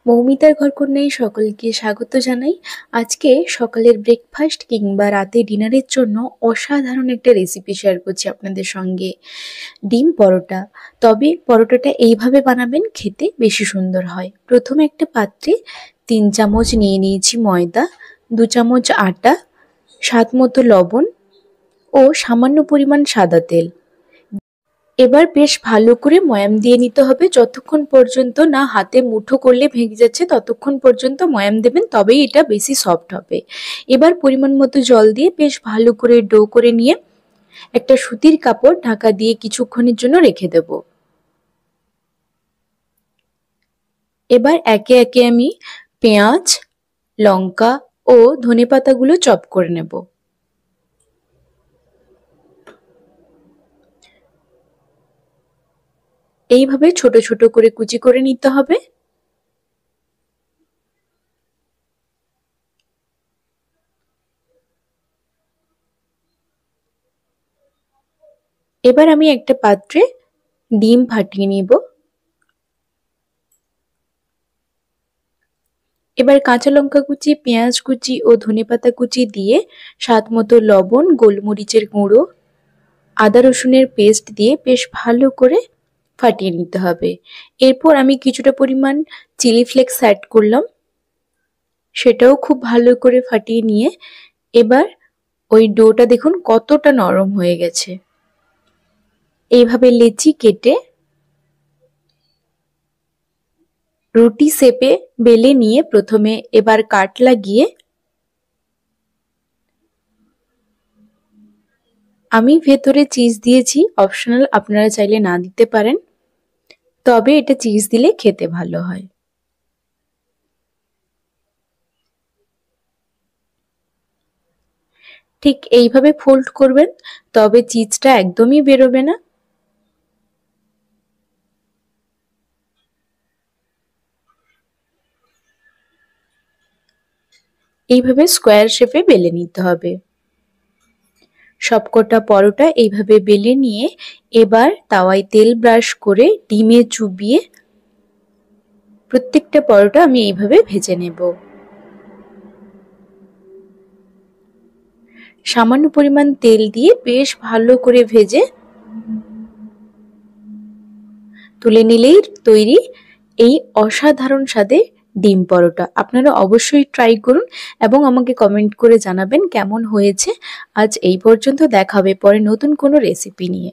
মৌমিতার ঘরকন্যায় সকলকে স্বাগত জানাই। আজকে সকালের ব্রেকফাস্ট কিংবা রাতে ডিনারের জন্য অসাধারণ একটা রেসিপি শেয়ার করছি আপনাদের সঙ্গে, ডিম পরোটা। তবে পরোটাটা এইভাবে বানাবেন, খেতে বেশি সুন্দর হয়। প্রথমে একটা পাত্রে 3 চামচ নিয়ে নিয়েছি ময়দা, 2 চামচ আটা, স্বাদ মতো লবণ ও সামান্য পরিমাণ সাদা তেল। এবার বেশ ভালো করে ময়াম দিয়ে নিতে হবে, যতক্ষণ পর্যন্ত না হাতে মুঠো করলে ভেঙে যাচ্ছে ততক্ষণ পর্যন্ত ময়াম দেবেন, তবেই এটা বেশি সফট হবে। এবার পরিমাণ মতো জল দিয়ে বেশ ভালো করে ডো করে নিয়ে একটা সুতির কাপড় ঢাকা দিয়ে কিছুক্ষণের জন্য রেখে দেব। এবার একে একে আমি পেঁয়াজ, লঙ্কা ও ধনেপাতাগুলো চপ করে নেব। এইভাবে ছোট ছোট করে কুচি করে নিতে হবে। এবার আমি একটা পাত্রে ডিম ফাটিয়ে নিব। এবার কাঁচা লঙ্কা কুচি, পেঁয়াজ কুচি ও ধনেপাতা কুচি দিয়ে স্বাদ মতো লবণ, গোলমরিচের গুঁড়ো, আদা রসুনের পেস্ট দিয়ে বেশ ভালো করে ফাটিয়ে নিতে হবে। এরপর আমি কিছুটা পরিমাণ চিলি ফ্লেক্স অ্যাড করলাম, সেটাও খুব ভালো করে ফাটিয়ে নিয়ে এবার ওই ডোটা দেখুন কতটা নরম হয়ে গেছে। এইভাবে লেচি কেটে রুটি শেপে বেলে নিয়ে প্রথমে এবার কাট লাগিয়ে আমি ভেতরে চিজ দিয়েছি, অপশনাল, আপনারা চাইলে না দিতে পারেন, তবে এটা চিজ দিলে খেতে ভালো হয়। ঠিক এইভাবে ফোল্ড করবেন, তবে চিজটা একদমই বেরোবে না। এইভাবে স্কোয়ার শেপে বেলে নিতে হবে। সবকটা পরোটা এইভাবে বেলে নিয়ে এবার তাওয়ায় তেল ব্রাশ করে ডিমে চুবিয়ে প্রত্যেকটা পরোটা আমি এইভাবে ভেজে নেব। সামান্য পরিমাণ তেল দিয়ে বেশ ভালো করে ভেজে তুলে নিলেই তৈরি এই অসাধারণ স্বাদের ডিম পরোটা। আপনারা অবশ্যই ট্রাই করুন এবং আমাকে কমেন্ট করে জানাবেন কেমন হয়েছে। আজ এই পর্যন্ত, দেখা হবে পরে নতুন কোনো রেসিপি নিয়ে।